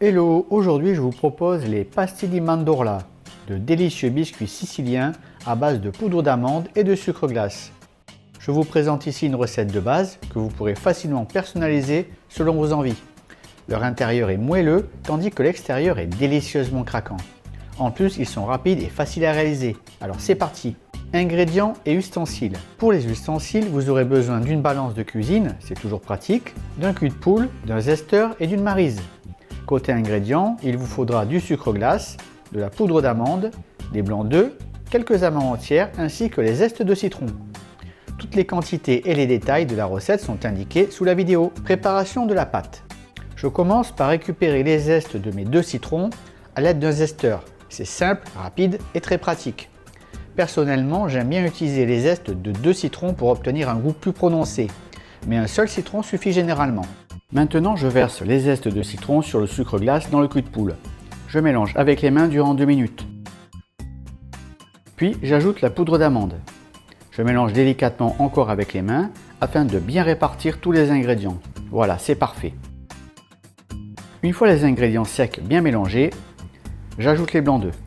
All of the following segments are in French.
Hello, aujourd'hui je vous propose les pastilles di mandorla, de délicieux biscuits siciliens à base de poudre d'amande et de sucre glace. Je vous présente ici une recette de base que vous pourrez facilement personnaliser selon vos envies. Leur intérieur est moelleux tandis que l'extérieur est délicieusement craquant. En plus, ils sont rapides et faciles à réaliser. Alors c'est parti! Ingrédients et ustensiles. Pour les ustensiles, vous aurez besoin d'une balance de cuisine, c'est toujours pratique, d'un cul de poule, d'un zesteur et d'une maryse. Côté ingrédients, il vous faudra du sucre glace, de la poudre d'amande, des blancs d'œufs, quelques amandes entières ainsi que les zestes de citron. Toutes les quantités et les détails de la recette sont indiqués sous la vidéo. Préparation de la pâte. Je commence par récupérer les zestes de mes 2 citrons à l'aide d'un zesteur. C'est simple, rapide et très pratique. Personnellement, j'aime bien utiliser les zestes de 2 citrons pour obtenir un goût plus prononcé, mais un seul citron suffit généralement. Maintenant, je verse les zestes de citron sur le sucre glace dans le cul de poule. Je mélange avec les mains durant 2 minutes. Puis, j'ajoute la poudre d'amande. Je mélange délicatement encore avec les mains afin de bien répartir tous les ingrédients. Voilà, c'est parfait. Une fois les ingrédients secs bien mélangés, j'ajoute les blancs d'œufs.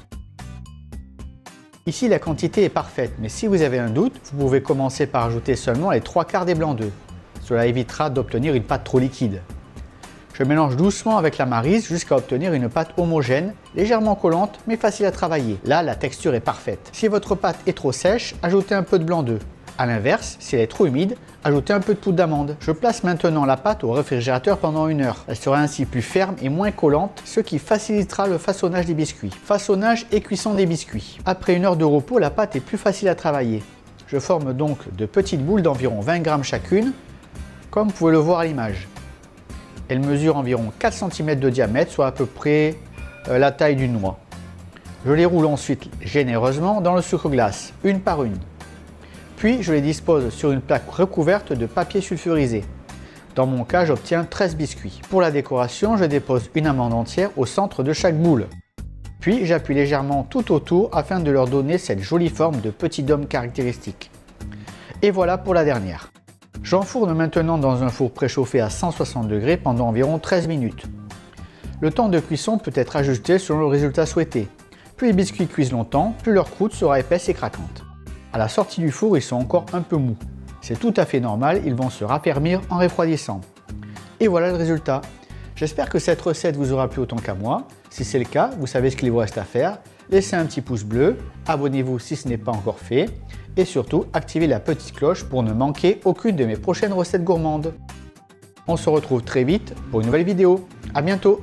Ici, la quantité est parfaite, mais si vous avez un doute, vous pouvez commencer par ajouter seulement les 3/4 des blancs d'œufs. Cela évitera d'obtenir une pâte trop liquide. Je mélange doucement avec la maryse jusqu'à obtenir une pâte homogène, légèrement collante mais facile à travailler. Là, la texture est parfaite. Si votre pâte est trop sèche, ajoutez un peu de blanc d'œuf. A l'inverse, si elle est trop humide, ajoutez un peu de poudre d'amande. Je place maintenant la pâte au réfrigérateur pendant 1 heure. Elle sera ainsi plus ferme et moins collante, ce qui facilitera le façonnage des biscuits. Façonnage et cuisson des biscuits. Après 1 heure de repos, la pâte est plus facile à travailler. Je forme donc de petites boules d'environ 20 g chacune, comme vous pouvez le voir à l'image. Elles mesurent environ 4 cm de diamètre, soit à peu près la taille d'une noix. Je les roule ensuite généreusement dans le sucre glace, une par une. Puis je les dispose sur une plaque recouverte de papier sulfurisé. Dans mon cas, j'obtiens 13 biscuits. Pour la décoration, je dépose une amande entière au centre de chaque boule. Puis j'appuie légèrement tout autour afin de leur donner cette jolie forme de petit dôme caractéristique. Et voilà pour la dernière. J'enfourne maintenant dans un four préchauffé à 160 degrés pendant environ 13 minutes. Le temps de cuisson peut être ajusté selon le résultat souhaité. Plus les biscuits cuisent longtemps, plus leur croûte sera épaisse et craquante. À la sortie du four, ils sont encore un peu mous. C'est tout à fait normal, ils vont se raffermir en refroidissant. Et voilà le résultat. J'espère que cette recette vous aura plu autant qu'à moi. Si c'est le cas, vous savez ce qu'il vous reste à faire. Laissez un petit pouce bleu, abonnez-vous si ce n'est pas encore fait et surtout activez la petite cloche pour ne manquer aucune de mes prochaines recettes gourmandes. On se retrouve très vite pour une nouvelle vidéo. À bientôt!